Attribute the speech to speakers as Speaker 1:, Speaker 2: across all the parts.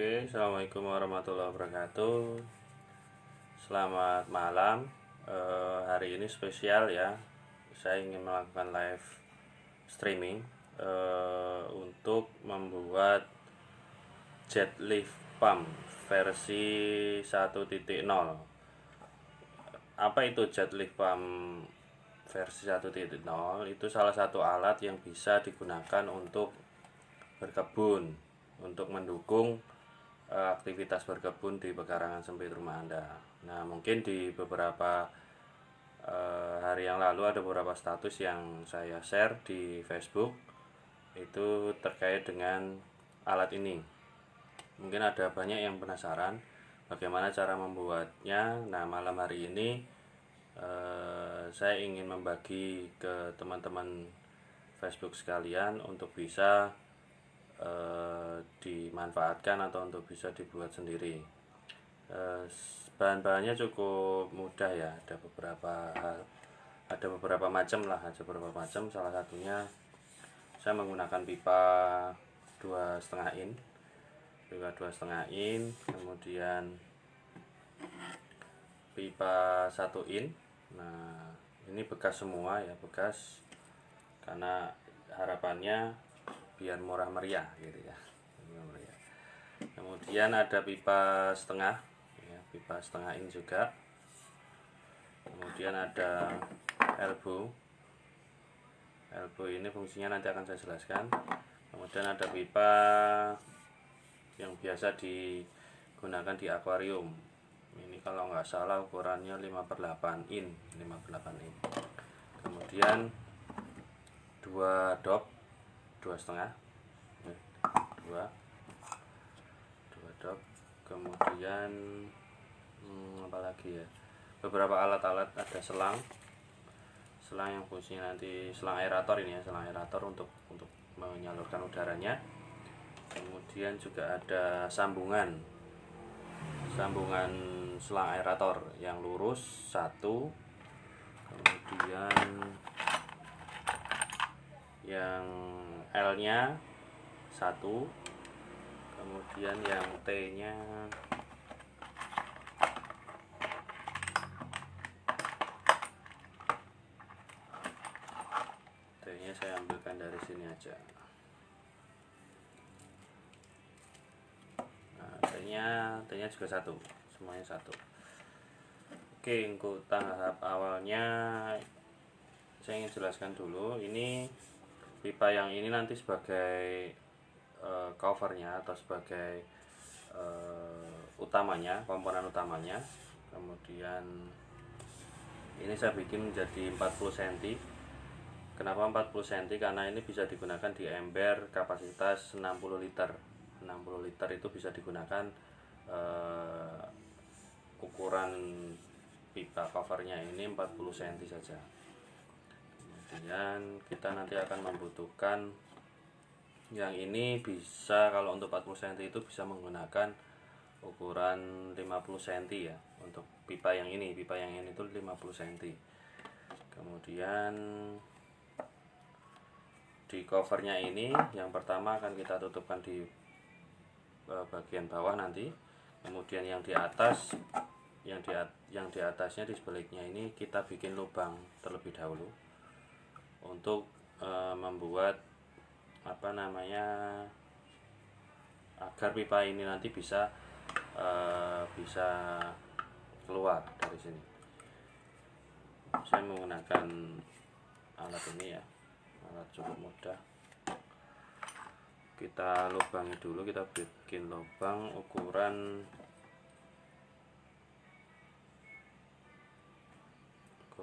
Speaker 1: Oke, assalamualaikum warahmatullahi wabarakatuh. Selamat malam. Hari ini spesial ya. Saya ingin melakukan live streaming untuk membuat jet lift pump versi 1.0. Apa itu jet lift pump versi 1.0? Itu salah satu alat yang bisa digunakan untuk berkebun, untuk mendukung aktivitas berkebun di pekarangan sempit rumah Anda. Nah, mungkin di beberapa hari yang lalu ada beberapa status yang saya share di Facebook itu terkait dengan alat ini. Mungkin ada banyak yang penasaran bagaimana cara membuatnya. Nah, malam hari ini saya ingin membagi ke teman-teman Facebook sekalian untuk bisa dimanfaatkan atau untuk bisa dibuat sendiri. Bahan-bahannya cukup mudah ya, ada beberapa macam lah, salah satunya saya menggunakan pipa 2,5 in, kemudian pipa 1 in. Nah, ini bekas semua ya, bekas karena harapannya biar murah meriah gitu ya. Kemudian ada pipa setengah ya, pipa setengah in juga. Kemudian ada elbow ini fungsinya nanti akan saya jelaskan. Kemudian ada pipa yang biasa digunakan di akuarium. Ini kalau nggak salah ukurannya 5/8 in. Kemudian dua dop 2,5, dua dop. Kemudian apalagi ya, beberapa alat-alat, ada selang yang fungsinya nanti selang aerator ini ya, selang aerator untuk menyalurkan udaranya. Kemudian juga ada sambungan selang aerator yang lurus satu, kemudian yang L-nya satu, kemudian yang T-nya saya ambilkan dari sini aja. Nah, T-nya juga satu, semuanya satu. Oke, untuk tahap awalnya saya ingin jelaskan dulu. Ini pipa yang ini nanti sebagai covernya atau sebagai komponen utamanya. Kemudian ini saya bikin menjadi 40 cm. Kenapa 40 cm? Karena ini bisa digunakan di ember kapasitas 60 liter. 60 liter itu bisa digunakan ukuran pipa covernya ini 40 cm saja. Kemudian kita nanti akan membutuhkan yang ini, bisa kalau untuk 40 cm itu bisa menggunakan ukuran 50 cm ya. Untuk pipa yang ini itu 50 cm. Kemudian di covernya ini yang pertama akan kita tutupkan di bagian bawah nanti. Kemudian yang di atas, yang di atasnya, di sebaliknya ini kita bikin lubang terlebih dahulu untuk membuat agar pipa ini nanti bisa keluar dari sini. Saya menggunakan alat ini ya, alat cukup mudah. Kita lubangi dulu, kita bikin lubang ukuran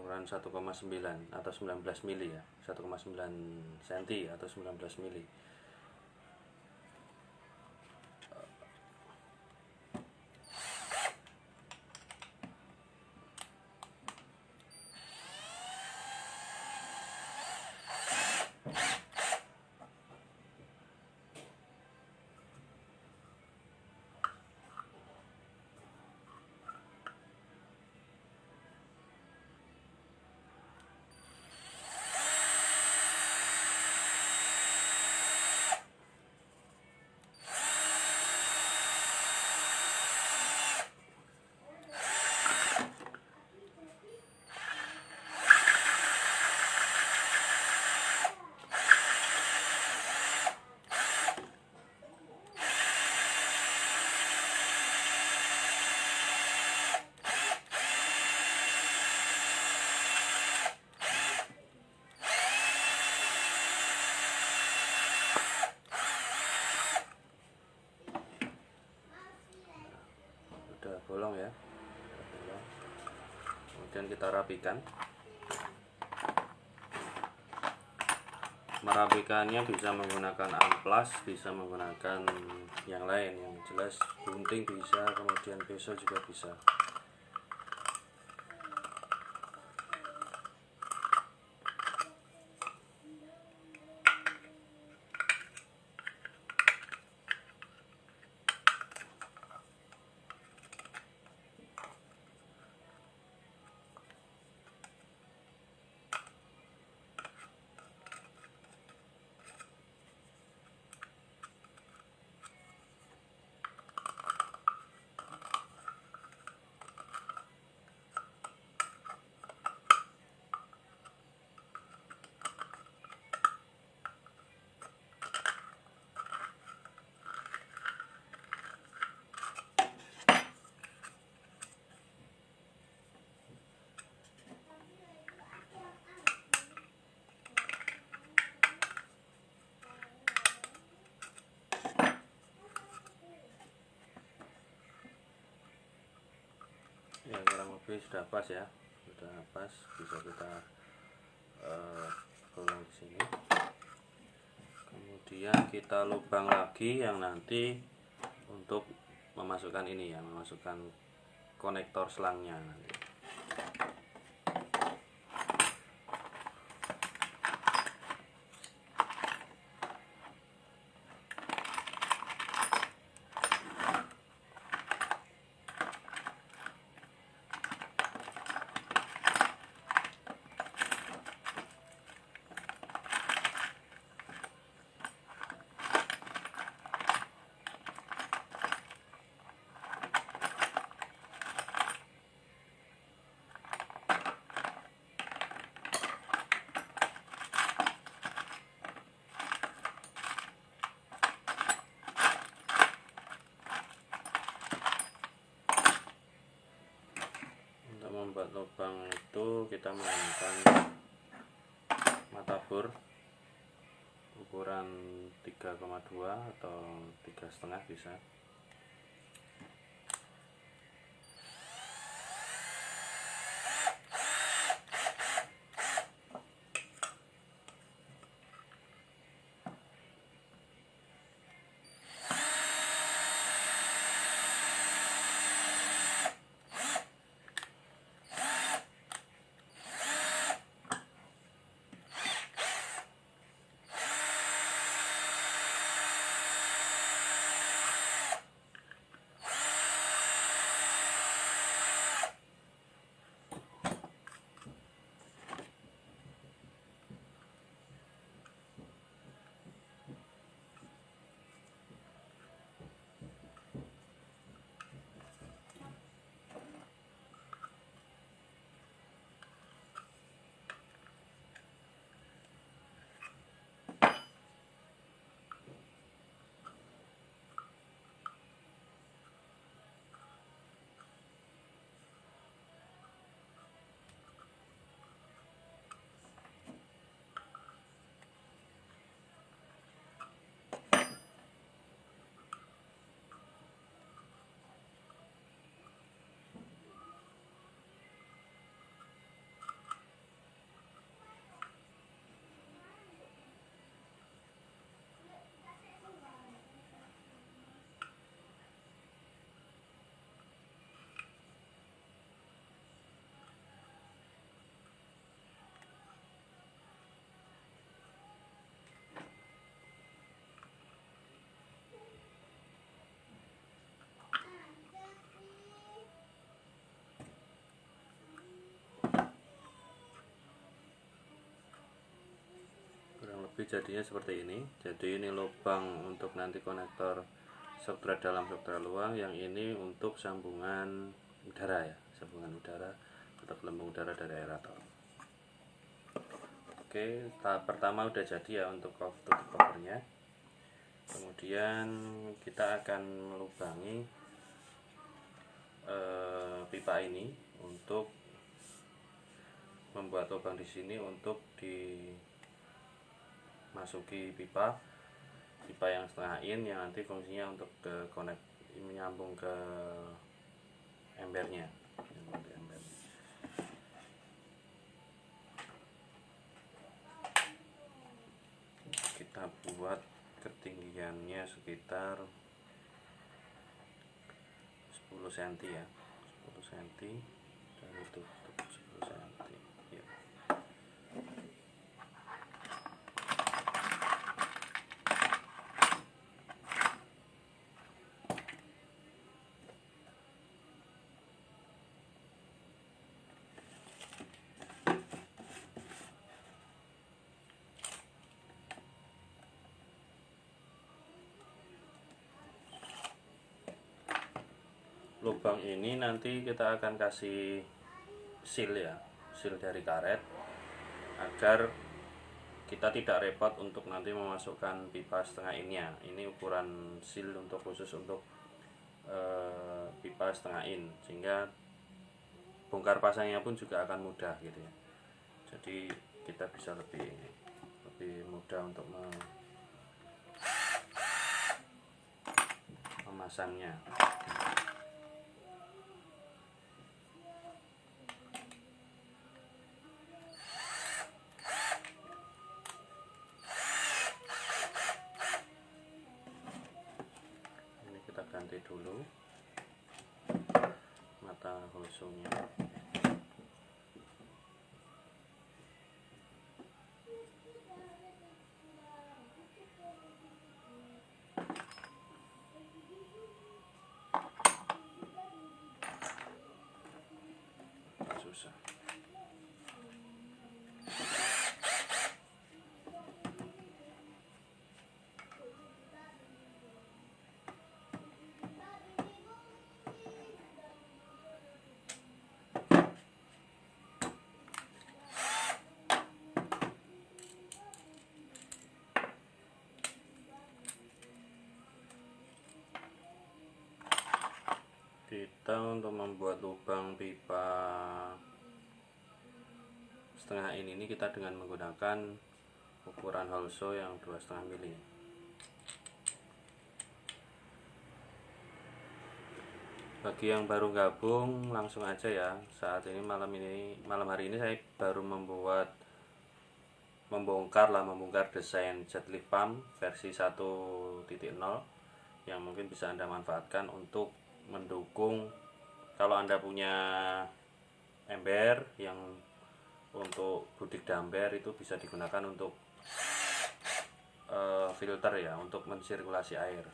Speaker 1: 1,9 atau 19 mili ya, 1,9 cm atau 19 mili. kemudian kita rapikan. Merapikannya bisa menggunakan amplas, bisa menggunakan yang lain, yang jelas gunting bisa, kemudian pisau juga bisa. Ya, kurang lebih sudah pas ya, sudah pas, bisa kita bolong di sini. Kemudian kita lubang lagi yang nanti untuk memasukkan ini ya, memasukkan konektor selangnya nanti. Membuat lubang itu kita menggunakan mata bor ukuran 3,2 atau 3,5 bisa. Jadinya seperti ini. Jadi ini lubang untuk nanti konektor subtrak dalam subtrak luar, yang ini untuk sambungan udara ya, sambungan udara atau gelembung udara dari aerator. Oke, tahap pertama udah jadi ya untuk tutup covernya. Kemudian kita akan melubangi pipa ini untuk membuat lubang di sini untuk dimasuki pipa yang setengah in, yang nanti fungsinya untuk menyambung ke embernya. buat ketinggiannya sekitar 10 cm ya, 10 cm, dan tutup 10 cm ya. Lubang ini nanti kita akan kasih seal ya, seal dari karet, agar kita tidak repot untuk nanti memasukkan pipa setengah innya. Ini ukuran seal untuk khusus untuk pipa setengah in, sehingga bongkar pasangnya pun juga akan mudah gitu ya. Jadi kita bisa lebih mudah untuk memasangnya. Ini kita ganti dulu mata holosunya. Susah. Kita untuk membuat lubang pipa setengah ini kita dengan menggunakan ukuran holso yang 2,5 mili. Bagi yang baru gabung langsung aja ya. Saat ini malam hari ini saya baru membongkar desain jet lift pump versi 1.0 yang mungkin bisa Anda manfaatkan untuk mendukung kalau Anda punya ember yang untuk budik damper, itu bisa digunakan untuk filter ya, untuk mensirkulasi air,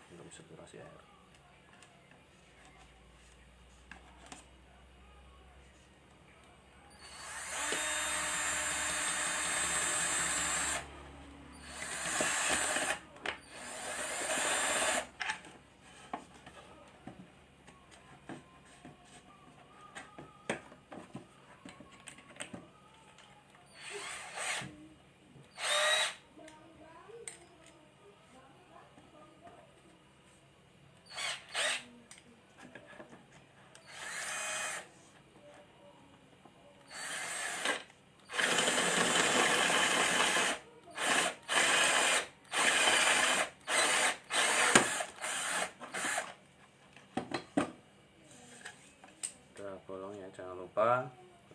Speaker 1: bolong ya. Jangan lupa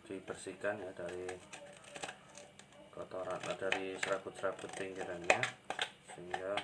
Speaker 1: dibersihkan ya dari kotoran, dari serabut-serabut pinggirannya, sehingga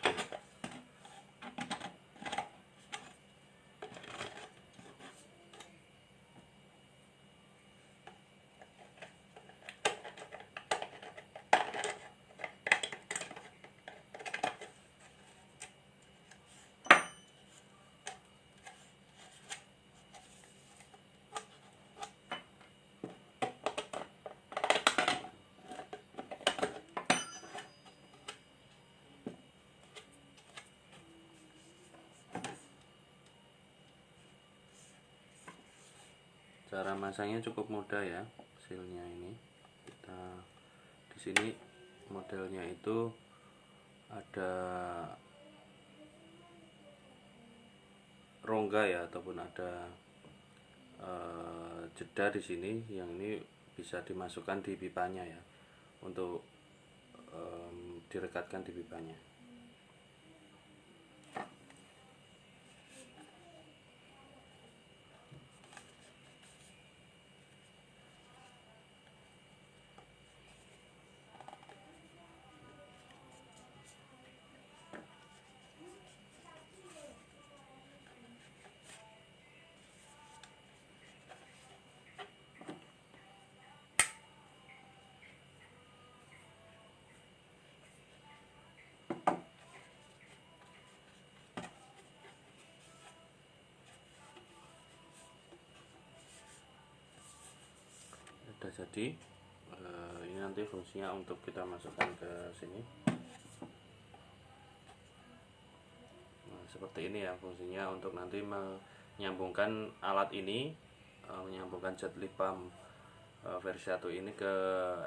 Speaker 1: cara masangnya cukup mudah ya. Sealnya ini kita di sini modelnya itu ada rongga ya, ataupun ada jeda di sini, yang ini bisa dimasukkan di pipanya ya, untuk direkatkan di pipanya. udah jadi. Ini nanti fungsinya untuk kita masukkan ke sini. Nah, seperti ini ya fungsinya, untuk nanti menyambungkan alat ini, menyambungkan jet li pump versi 1 ini ke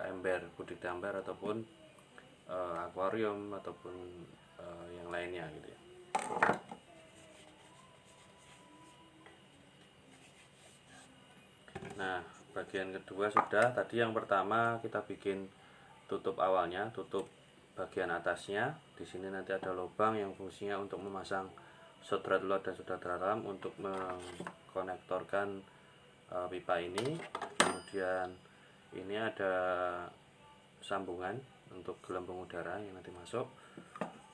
Speaker 1: ember, budidaya ember ataupun akuarium ataupun yang lainnya gitu ya. Nah, bagian kedua sudah. Tadi yang pertama kita bikin tutup awalnya, tutup bagian atasnya. Di sini nanti ada lubang yang fungsinya untuk memasang short luar dan short dalam untuk mengkonektorkan pipa ini. Kemudian ini ada sambungan untuk gelembung udara yang nanti masuk.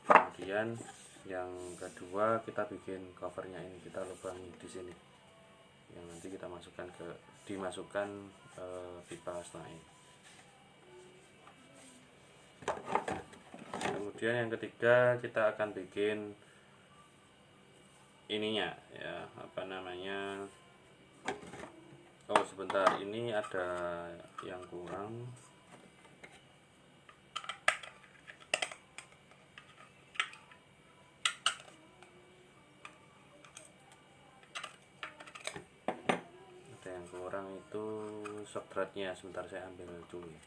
Speaker 1: Kemudian yang kedua kita bikin covernya ini, kita lubangi di sini yang nanti kita dimasukkan pipa setengah ini. Kemudian yang ketiga kita akan bikin ininya ya, apa namanya, oh sebentar, ini ada yang kurang. Yang kurang itu substratnya, sebentar saya ambil dulu ya.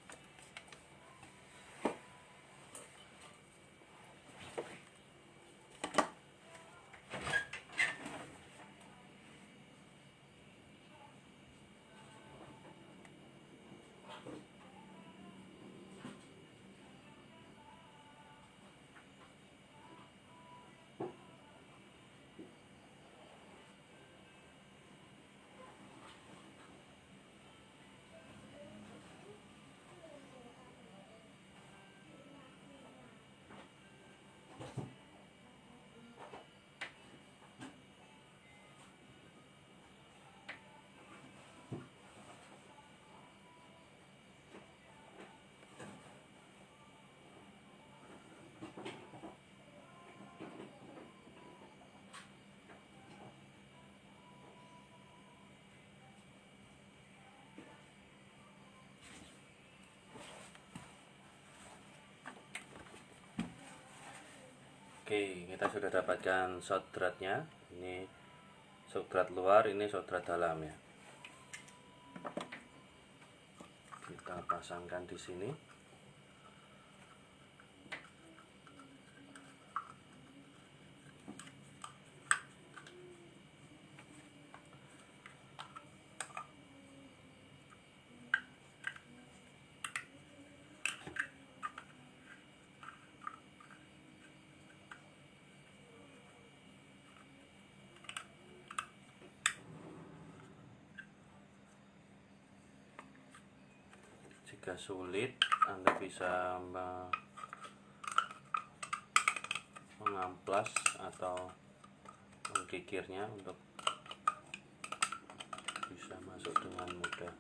Speaker 1: Oke, kita sudah dapatkan substratnya. Ini substrat luar, ini substrat dalam ya. Kita pasangkan di sini. Jika sulit, Anda bisa mengamplas atau menggigirnya untuk bisa masuk dengan mudah.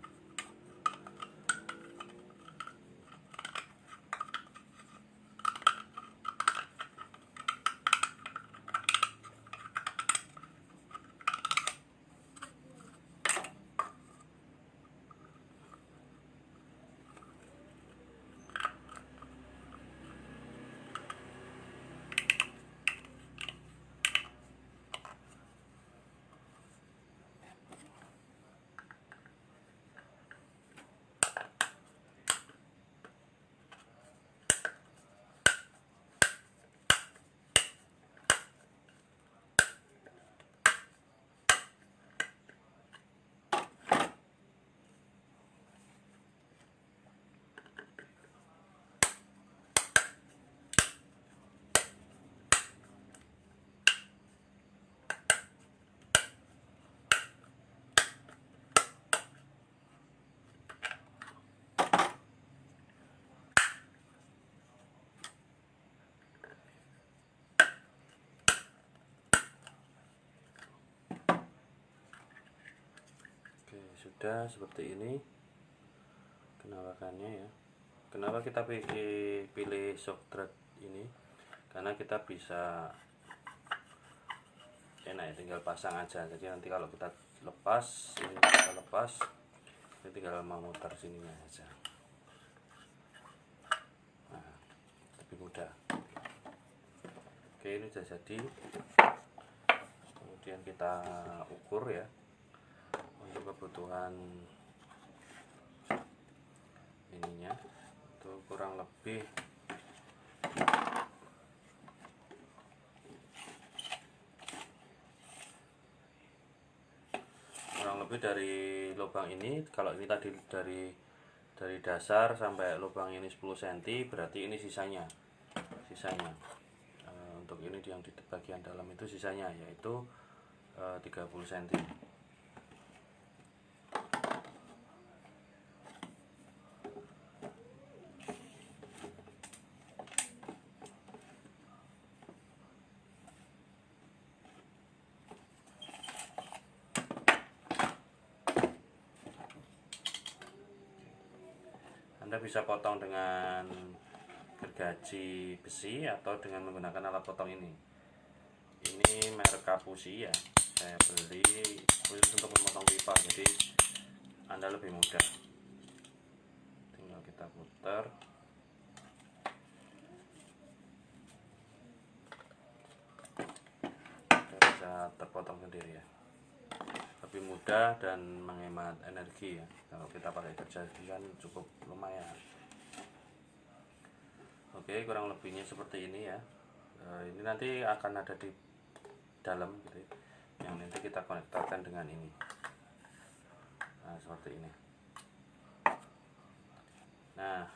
Speaker 1: Sudah seperti ini penampakannya ya. Kenapa kita pilih substrat ini? Karena kita bisa enak ya, tinggal pasang aja. Jadi nanti kalau kita lepas, ini kita lepas, Ini tinggal memutar sininya aja. Nah, lebih mudah. Oke, ini sudah jadi. Kemudian kita ukur ya untuk kebutuhan ininya, itu kurang lebih dari lubang ini. Kalau ini tadi dari dasar sampai lubang ini 10 cm, berarti ini sisanya untuk ini yang di bagian dalam itu sisanya, yaitu 30 cm. Anda bisa potong dengan gergaji besi atau dengan menggunakan alat potong ini. Ini merek Kapusi ya, saya beli khusus untuk memotong pipa, jadi Anda lebih mudah. Tinggal kita putar. Sudah bisa terpotong sendiri ya. Lebih mudah dan menghemat energi ya. Kalau kita pakai gergaji kan cukup lumayan. Oke, kurang lebihnya seperti ini ya. Ini nanti akan ada di dalam gitu ya, yang nanti kita konektorkan dengan ini. Nah, seperti ini. Nah,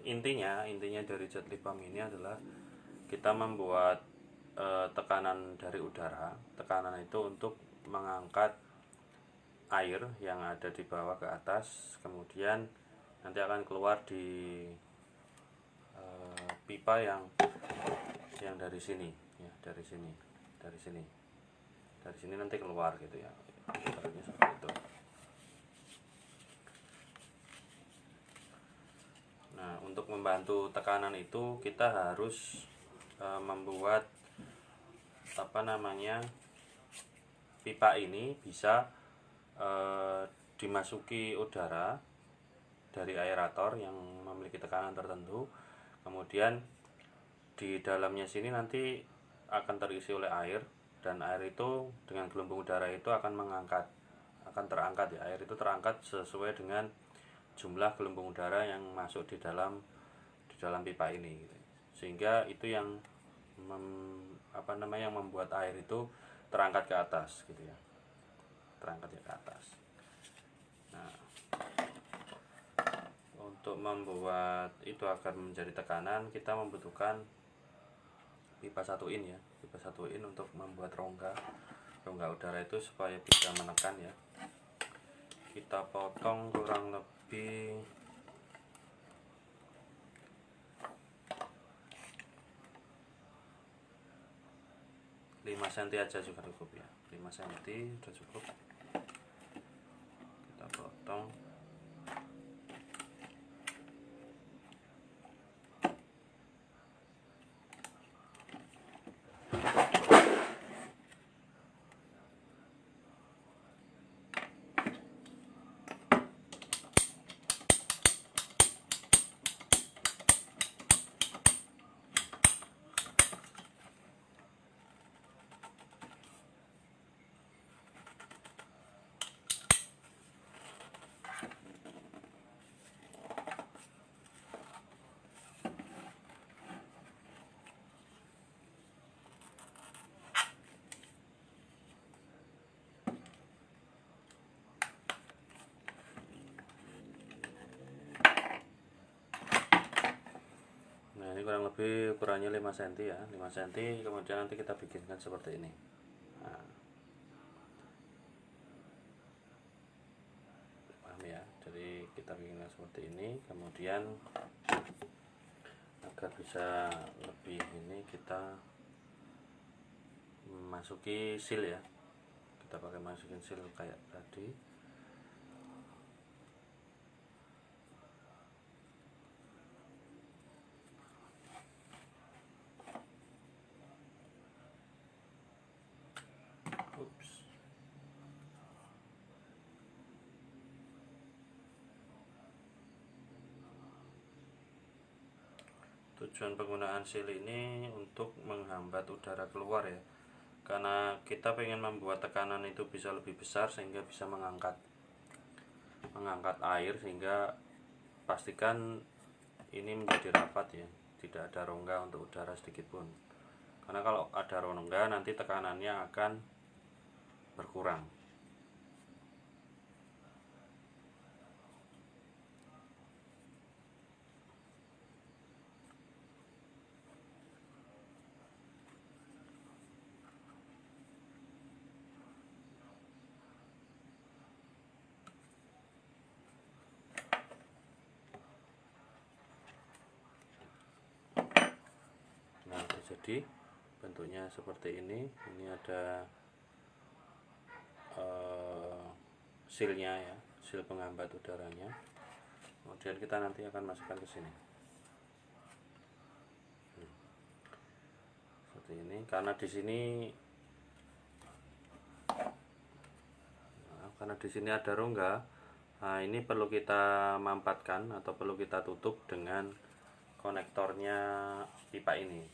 Speaker 1: intinya dari jet lift pump ini adalah kita membuat tekanan dari udara. Tekanan itu untuk mengangkat air yang ada di bawah ke atas, kemudian nanti akan keluar di pipa yang dari sini ya, dari sini nanti keluar gitu ya. Seperti itu. Nah, untuk membantu tekanan itu kita harus membuat pipa ini bisa dimasuki udara dari aerator yang memiliki tekanan tertentu. Kemudian di dalamnya sini nanti akan terisi oleh air, dan air itu dengan gelembung udara itu akan terangkat ya. Air itu terangkat sesuai dengan jumlah gelembung udara yang masuk di dalam pipa ini, sehingga itu yang membuat air itu terangkat ke atas gitu ya, terangkat ke atas. Nah, untuk membuat itu agar menjadi tekanan, kita membutuhkan pipa 1 in ya, pipa 1 in untuk membuat rongga udara itu supaya bisa menekan ya. Kita potong kurang lebih 5 cm aja juga cukup ya. 5 cm sudah cukup. Kita potong. Nah, ini kurang lebih ukurannya 5 cm ya, 5 cm. Kemudian nanti kita bikinkan seperti ini. Nah, paham ya, jadi kita bikinkan seperti ini. Kemudian agar bisa lebih ini, kita masuki seal ya, kita pakai masukin seal kayak tadi. tujuan penggunaan seal ini untuk menghambat udara keluar ya, karena kita pengen membuat tekanan itu bisa lebih besar sehingga bisa mengangkat air, sehingga pastikan ini menjadi rapat ya, tidak ada rongga untuk udara sedikit pun, karena kalau ada rongga nanti tekanannya akan berkurang. Nah, jadi bentuknya seperti ini. Ini ada sealnya ya, seal penghambat udaranya. Kemudian kita nanti akan masukkan ke sini. Seperti ini, karena di sini ada rongga. Nah, ini perlu kita mampatkan atau perlu kita tutup dengan konektornya pipa ini,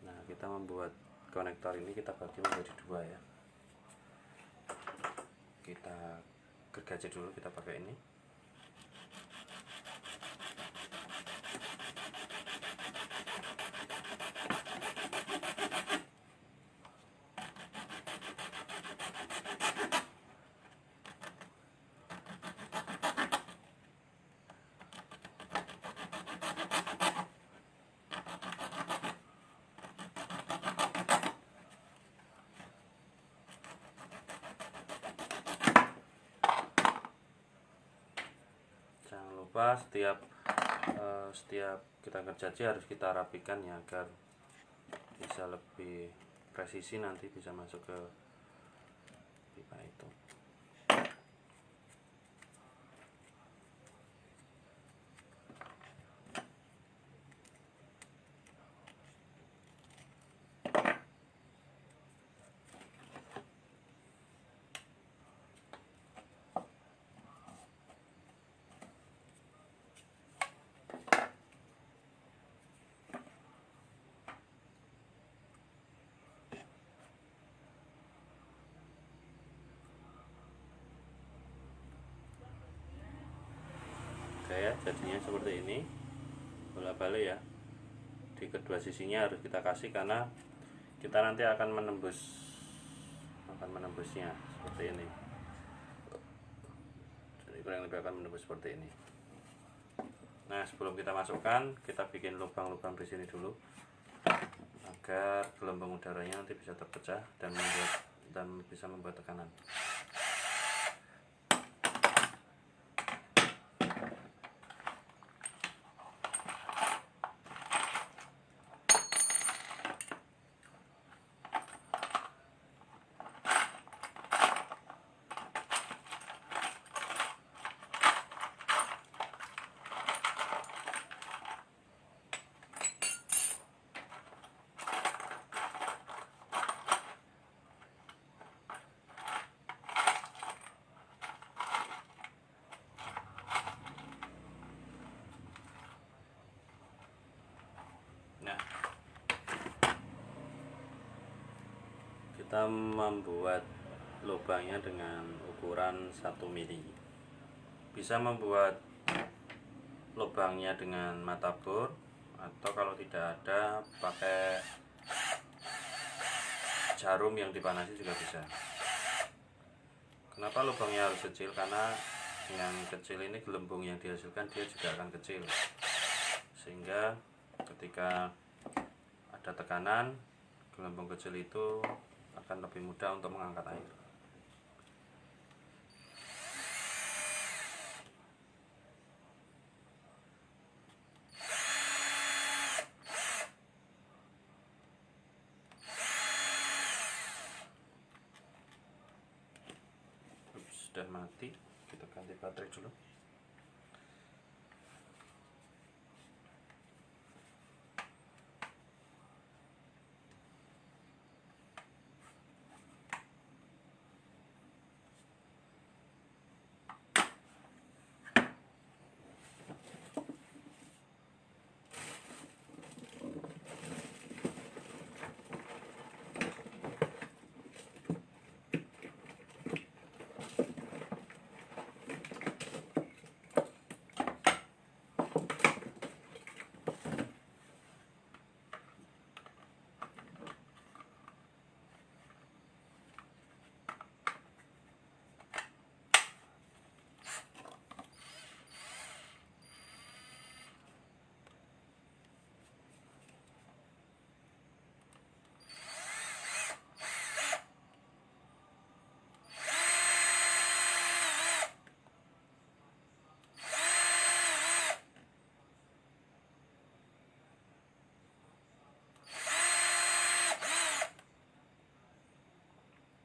Speaker 1: Nah, kita membuat konektor ini kita bagi menjadi dua ya. Kita gergaji dulu, kita pakai ini. Jangan lupa setiap kita gergaji harus kita rapikan ya, agar bisa lebih presisi, nanti bisa masuk ke pipa itu. Oke ya, jadinya seperti ini, bolak-balik ya. Di kedua sisinya harus kita kasih, karena kita nanti akan menembusnya seperti ini. Jadi kurang lebih akan menembus seperti ini. Nah, sebelum kita masukkan, kita bikin lubang-lubang di sini dulu, agar gelombang udaranya nanti bisa terpecah dan bisa membuat tekanan. Nah, kita membuat lubangnya dengan ukuran 1 mili. Bisa membuat lubangnya dengan mata bor, atau kalau tidak ada pakai jarum yang dipanasi juga bisa. Kenapa lubangnya harus kecil? Karena dengan kecil ini gelembung yang dihasilkan dia juga akan kecil, sehingga ketika ada tekanan, gelembung kecil itu akan lebih mudah untuk mengangkat air. Sudah mati, kita ganti baterai dulu.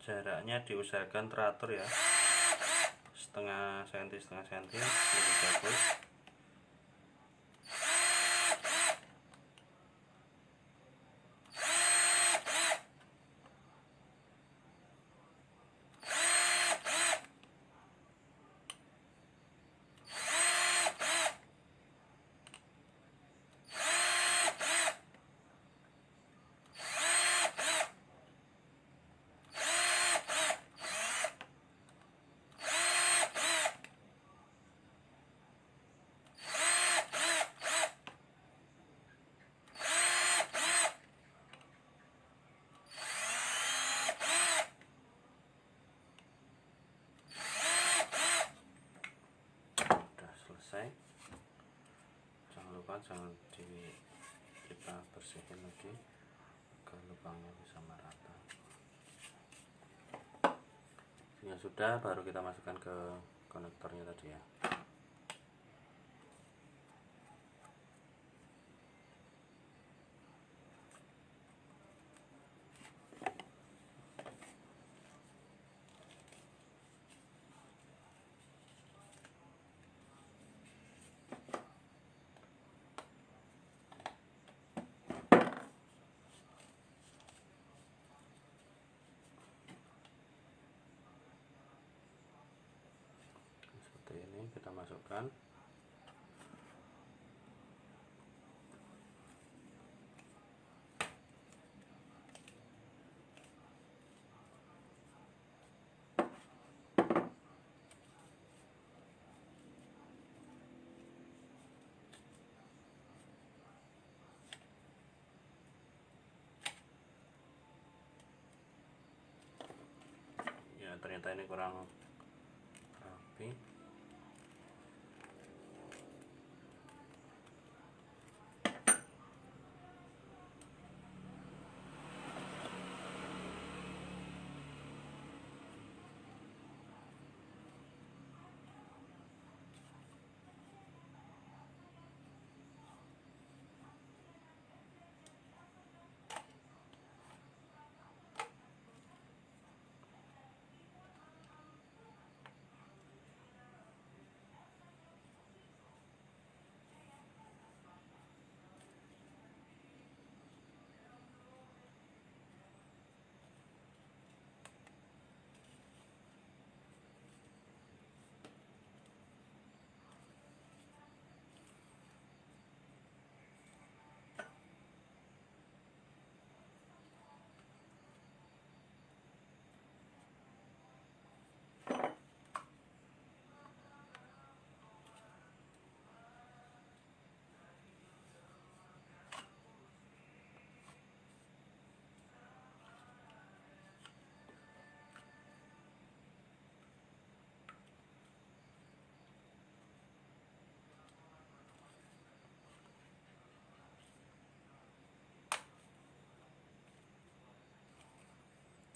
Speaker 1: jaraknya diusahakan teratur ya, setengah senti lebih bagus. Jangan lupa kita bersihin lagi agar lubangnya bisa merata. Jika sudah, baru kita masukkan ke konektornya tadi ya. Ini kita masukkan. Ya, ternyata ini kurang rapi.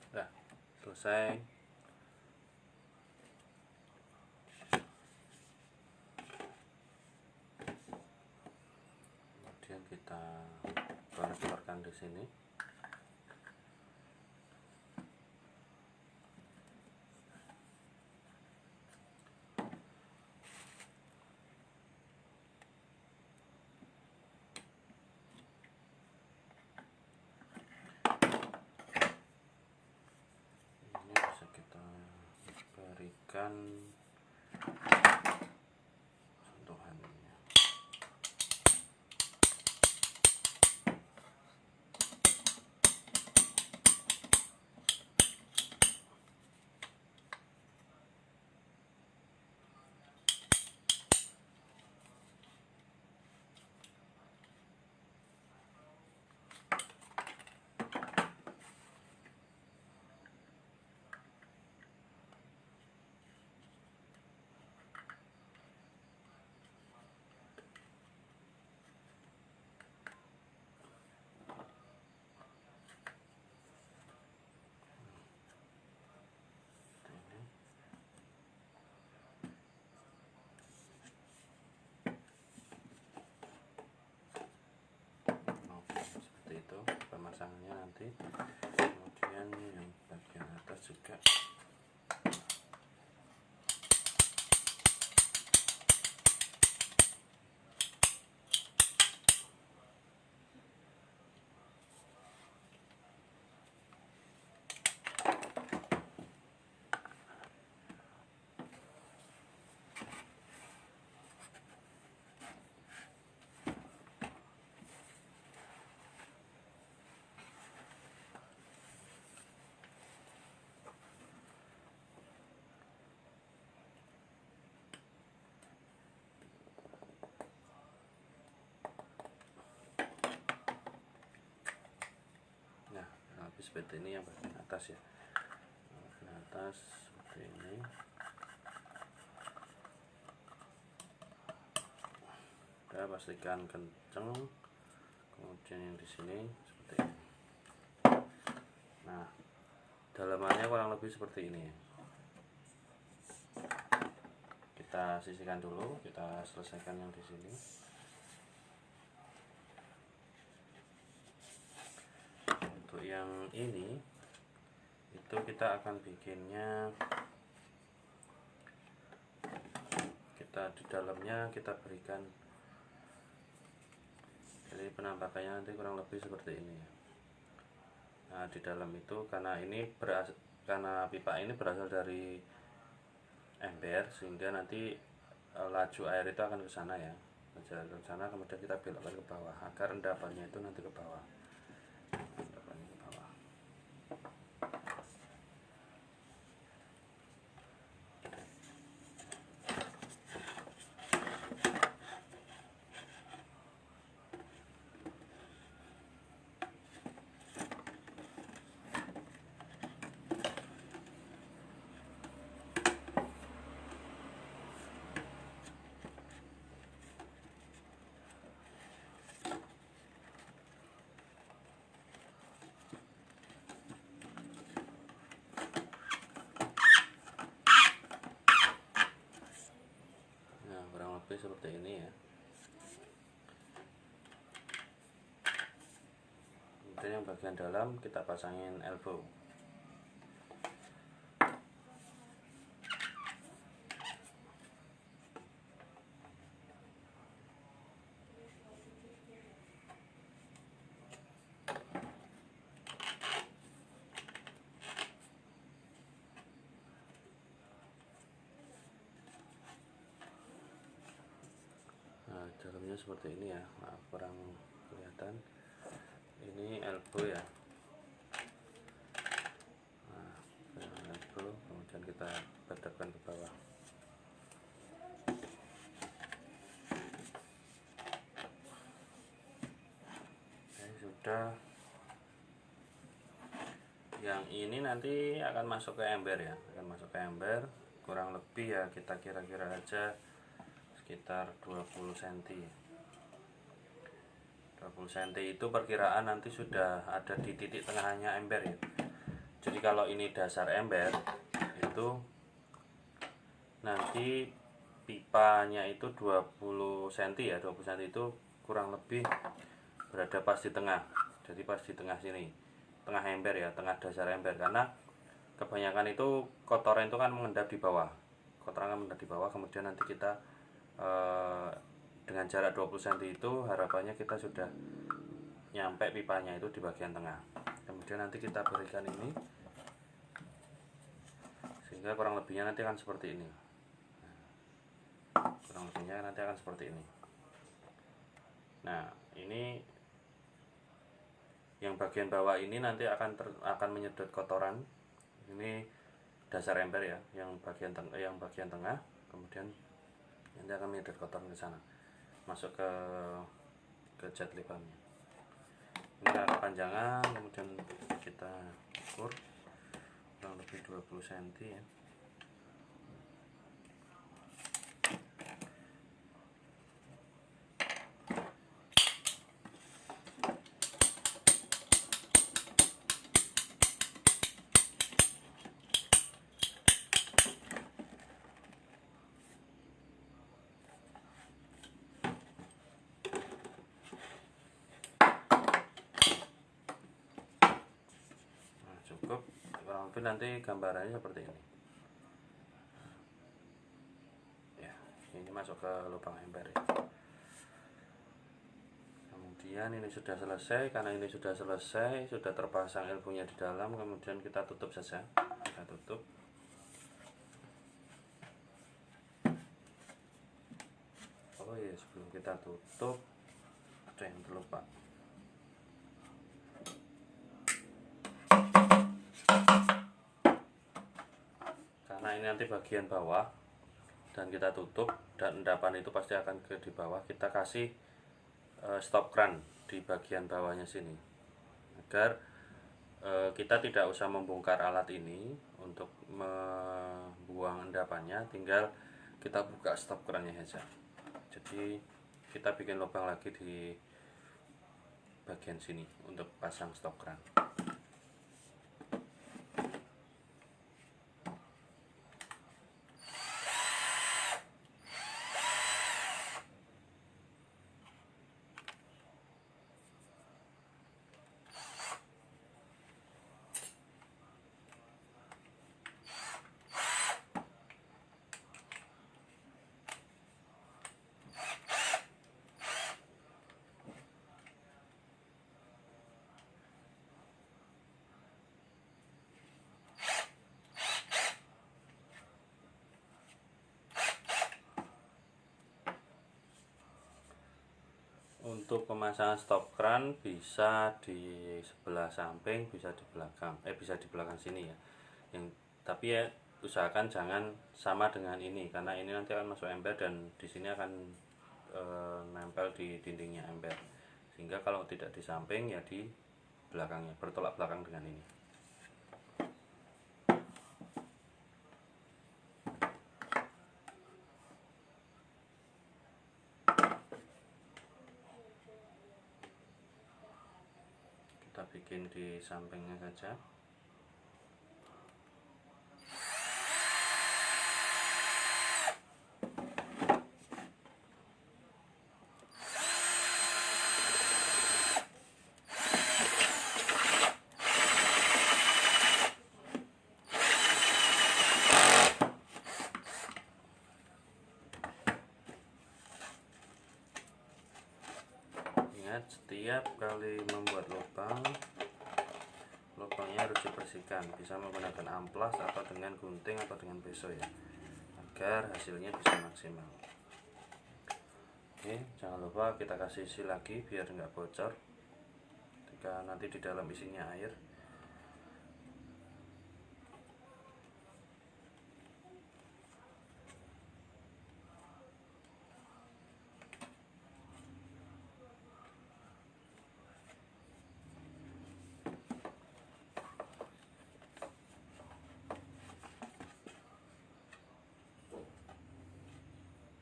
Speaker 1: Nah, selesai. Kemudian kita konektorkan di sini. Ini bisa kita berikan sentuhannya. Seperti itu pemasangannya nanti. Kemudian kemudian yang bagian atas juga. Seperti ini yang bagian atas ya, bagian atas seperti ini. Udah, pastikan kenceng. Kemudian yang di sini seperti ini. Nah, dalamannya kurang lebih seperti ini ya. Kita sisihkan dulu, kita selesaikan yang di sini. Untuk yang ini itu kita akan bikinnya, kita di dalamnya kita berikan, jadi penampakannya nanti kurang lebih seperti ini ya. Nah, di dalam itu karena pipa ini berasal dari ember, sehingga nanti laju air itu akan ke sana ya, ke sana, kemudian kita belokkan ke bawah agar endapannya itu nanti ke bawah. Seperti ini ya. Kemudian yang bagian dalam kita pasangin elbow. Dalamnya seperti ini ya, maaf kurang kelihatan. Ini elbow ya. Nah, elbow, kemudian kita hadapkan ke bawah. Sudah. Yang ini nanti akan masuk ke ember ya, kurang lebih ya, kita kira-kira aja sekitar 20 cm. 20 cm itu perkiraan nanti sudah ada di titik tengahnya ember ya. Jadi kalau ini dasar ember itu nanti pipanya itu 20 cm ya, 20 cm itu kurang lebih berada pas di tengah. Jadi pas di tengah sini, tengah ember ya, tengah dasar ember, karena kebanyakan itu kotoran itu kan mengendap di bawah. Kemudian nanti kita dengan jarak 20 cm itu harapannya kita sudah nyampe pipanya itu di bagian tengah. Kemudian nanti kita berikan ini, sehingga kurang lebihnya nanti akan seperti ini. Nah, ini yang bagian bawah ini nanti akan menyedot kotoran. Ini dasar ember ya, yang bagian tengah, kemudian nanti akan menyedot kotoran ke sana, masuk ke jet lipamnya. Ini kepanjangan, kemudian kita ukur kurang lebih 20 cm ya. tapi nanti gambarannya seperti ini ya. Ini masuk ke lubang ember ya. Kemudian ini sudah selesai. Karena ini sudah selesai, sudah terpasang elbonya di dalam, kemudian kita tutup saja. Kita tutup. Oh iya, sebelum kita tutup ada yang terlupa. Karena ini nanti bagian bawah dan kita tutup, dan endapan itu pasti akan ke di bawah, kita kasih stop cran di bagian bawahnya sini, agar kita tidak usah membongkar alat ini untuk membuang endapannya, tinggal kita buka stop crannya saja. Jadi kita bikin lubang lagi di bagian sini untuk pasang stop cran. Untuk pemasangan stop cran bisa di sebelah samping, bisa di belakang, bisa di belakang sini ya. Tapi ya usahakan jangan sama dengan ini, karena ini nanti akan masuk ember dan di sini akan nempel di dindingnya ember. Sehingga kalau tidak di samping ya di belakangnya, bertolak belakang dengan ini. Kita bikin di sampingnya saja. Ingat, setiap kali membuat lubang, lubangnya harus dibersihkan, bisa menggunakan amplas atau dengan gunting atau dengan pisau ya, agar hasilnya bisa maksimal. Oke, jangan lupa kita kasih isi lagi biar nggak bocor ketika nanti di dalam isinya air.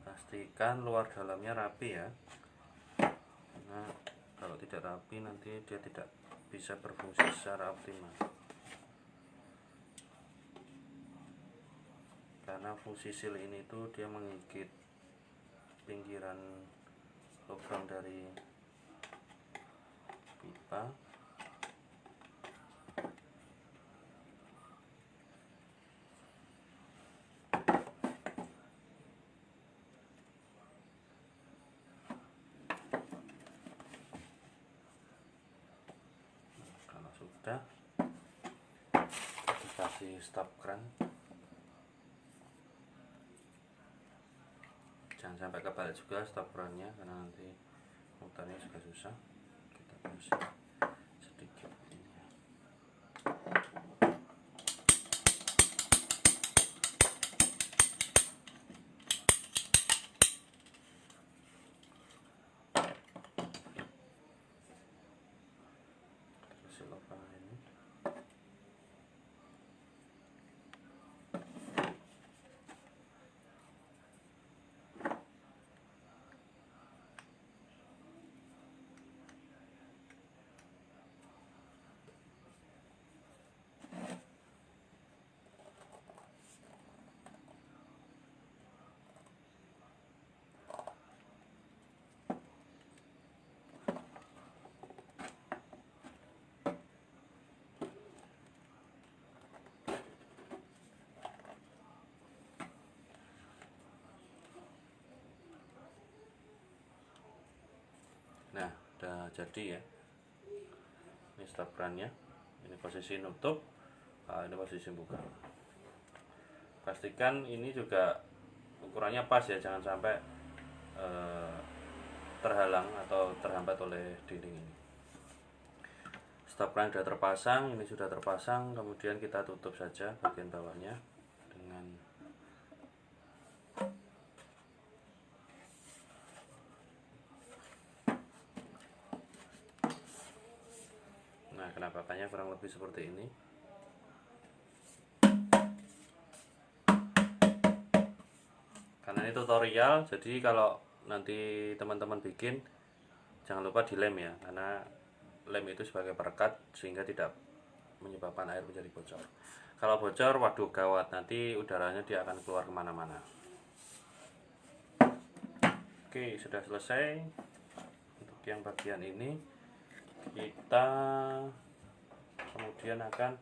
Speaker 1: Pastikan luar dalamnya rapi ya, karena kalau tidak rapi nanti dia tidak bisa berfungsi secara optimal. Karena fungsi seal ini tuh dia menggigit pinggiran lubang dari pipa. Sudah, kasih stop cran, jangan sampai kebalik juga stop crannya, karena nanti muternya juga susah. Kita kasih sedikit ini. Kasih lubang ini. jadi ya. Ini stop kerannya, ini posisi nutup, ini posisi buka. Pastikan ini juga ukurannya pas ya, jangan sampai terhalang atau terhambat oleh dinding ini. Stop keran sudah terpasang, ini sudah terpasang, kemudian kita tutup saja bagian bawahnya dengan penampakannya kurang lebih seperti ini. Karena ini tutorial, jadi kalau nanti teman-teman bikin jangan lupa dilem ya, karena lem itu sebagai perekat sehingga tidak menyebabkan air menjadi bocor. Kalau bocor, waduh gawat, nanti udaranya dia akan keluar kemana-mana. Oke, sudah selesai. Untuk yang bagian ini kita kemudian akan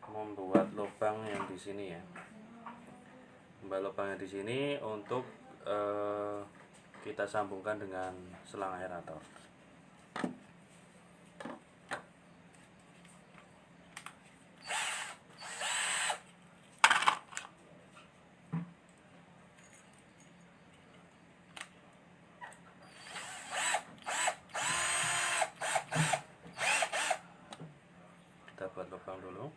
Speaker 1: membuat lubang yang di sini ya. Membuat lubangnya di sini untuk kita sambungkan dengan selang aerator. Kita buat lubang dulu.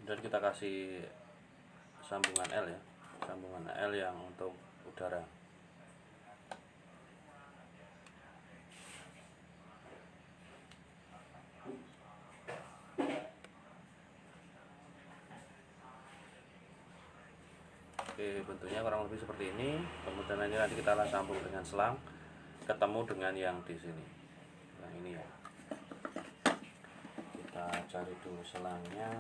Speaker 1: Dan kita kasih sambungan L ya, sambungan L yang untuk udara. Oke, bentuknya kurang lebih seperti ini. Kemudian nanti kita akan sambung dengan selang, ketemu dengan yang di sini. Nah ini ya. Kita cari dulu selangnya.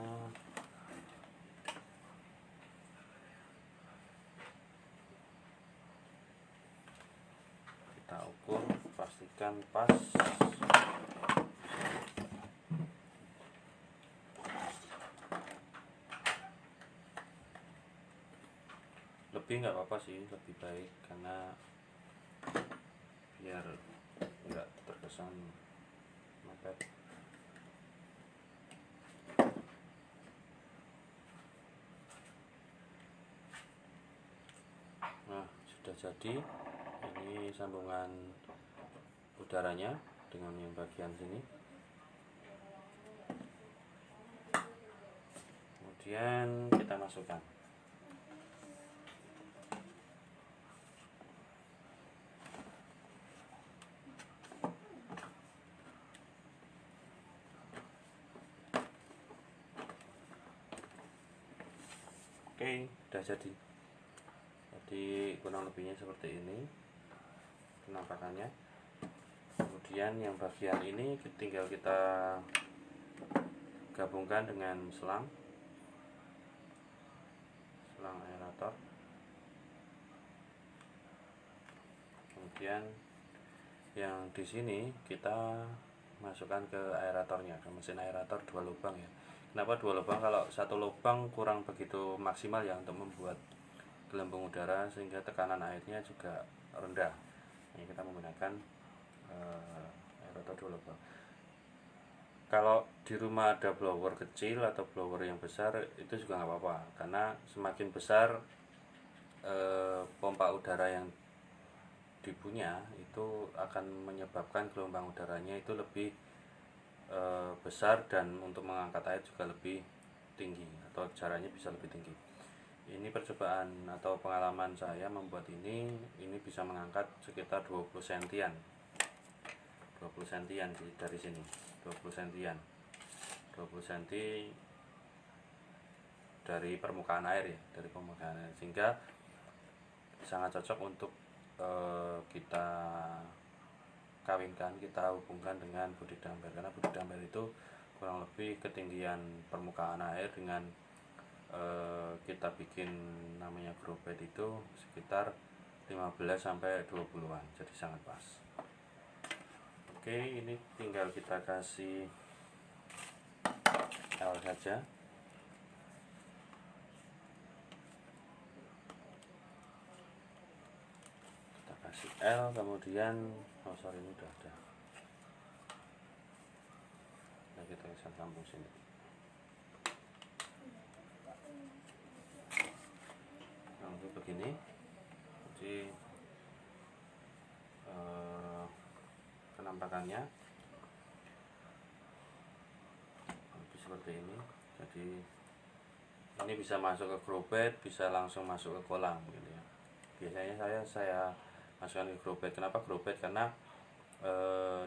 Speaker 1: Kita ukur, pastikan pas. Lebih nggak apa-apa sih, lebih baik karena biar nggak terkesan mepet. Nah sudah jadi. Ini sambungan udaranya dengan yang bagian sini. Kemudian kita masukkan. Oke, sudah jadi. Jadi kurang lebihnya seperti ini penampakannya. Kemudian yang bagian ini tinggal kita gabungkan dengan selang aerator. Kemudian yang di sini kita masukkan ke aeratornya, ke mesin aerator 2 lubang ya. Kenapa 2 lubang? Kalau 1 lubang kurang begitu maksimal ya untuk membuat gelembung udara, sehingga tekanan airnya juga rendah. Ini kita menggunakan aerator 2 lubang. Kalau di rumah ada blower kecil atau blower yang besar itu juga nggak apa-apa, karena semakin besar pompa udara yang dipunya itu akan menyebabkan gelombang udaranya itu lebih besar, dan untuk mengangkat air juga lebih tinggi atau jaraknya bisa lebih tinggi. Ini percobaan atau pengalaman saya membuat ini bisa mengangkat sekitar 20 sentian. 20 sentian dari sini. 20 sentian. 20 senti dari permukaan air ya, dari permukaan air, sehingga sangat cocok untuk kita kawinkan, kita hubungkan dengan bodi damper, karena bodi damper itu kurang lebih ketinggian permukaan air dengan kita bikin namanya grow bed itu sekitar 15 sampai 20-an, jadi sangat pas. Oke, ini tinggal kita kasih L saja. Kita kasih L, kemudian ini udah ada. Nah, kita bisa sambung sini. Langsung begini. Jadi penampakannya lebih seperti ini. Jadi ini bisa masuk ke grow bed, bisa langsung masuk ke kolam gitu ya. Biasanya saya masukkan ke grow bed. Kenapa grow bed? Karena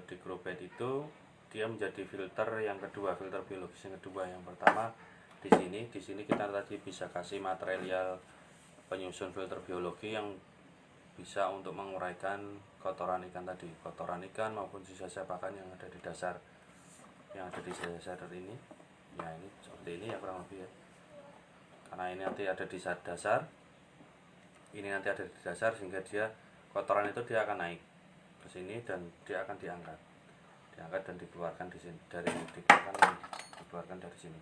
Speaker 1: di grow bed itu dia menjadi filter yang kedua, filter biologis yang kedua. Yang pertama di sini kita tadi bisa kasih material penyusun filter biologi yang bisa untuk menguraikan kotoran ikan tadi, kotoran ikan maupun sisa-sisa pakan yang ada di dasar, yang ada di dasar ini. Ya, ini seperti ini ya kurang lebih ya. Karena ini nanti ada di dasar, ini nanti ada di dasar, sehingga dia kotoran itu dia akan naik ke sini dan dia akan diangkat dan dikeluarkan di sini, dikeluarkan dari sini.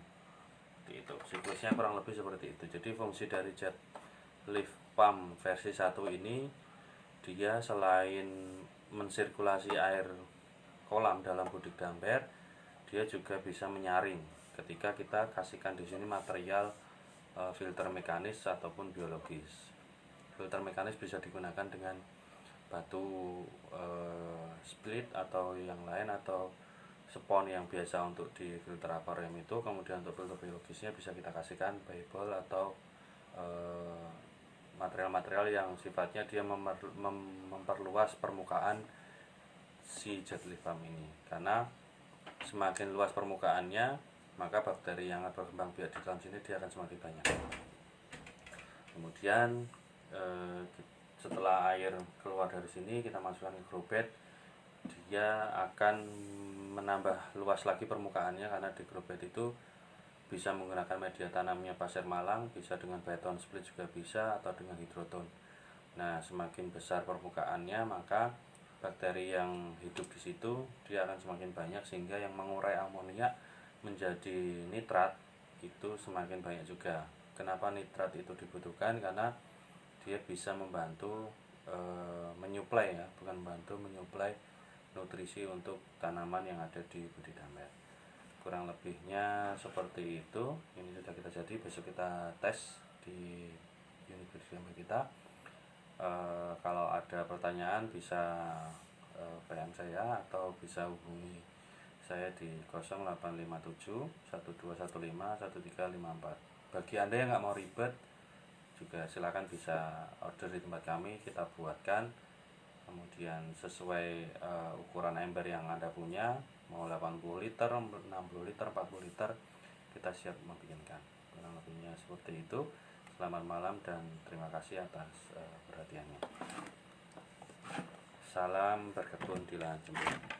Speaker 1: Itu siklusnya kurang lebih seperti itu. Jadi fungsi dari jet lift pump versi 1 ini, dia selain mensirkulasi air kolam dalam budik damper, dia juga bisa menyaring ketika kita kasihkan di sini material filter mekanis ataupun biologis. Filter mekanis bisa digunakan dengan batu split atau yang lain, atau spon yang biasa untuk di filter akuarium itu. Kemudian untuk filter biologisnya bisa kita kasihkan Bible atau material-material yang sifatnya dia memperluas permukaan si jet lift pump ini. Karena semakin luas permukaannya, maka bakteri yang berkembang biak di dalam sini dia akan semakin banyak. Kemudian setelah air keluar dari sini, kita masukkan ke grow bed. Dia akan menambah luas lagi permukaannya, karena di grow bed itu bisa menggunakan media tanamnya pasir malang, bisa dengan beton split juga bisa, atau dengan hidroton. Nah, semakin besar permukaannya, maka bakteri yang hidup di situ dia akan semakin banyak, sehingga yang mengurai amonia menjadi nitrat itu semakin banyak juga. Kenapa nitrat itu dibutuhkan? Karena dia bisa membantu menyuplai ya, bukan membantu, menyuplai nutrisi untuk tanaman yang ada di budik damper. Kurang lebihnya seperti itu. Ini sudah kita jadi, besok kita tes di unit budik damper kita. Kalau ada pertanyaan bisa PM saya atau bisa hubungi saya di 0857 1215 1354. Bagi Anda yang nggak mau ribet juga silakan bisa order di tempat kami, kita buatkan. Kemudian sesuai ukuran ember yang Anda punya, mau 80 liter, 60 liter, 40 liter, kita siap membikinkan. Kurang lebihnya seperti itu. Selamat malam dan terima kasih atas perhatiannya. Salam berkebun di lahan jemur.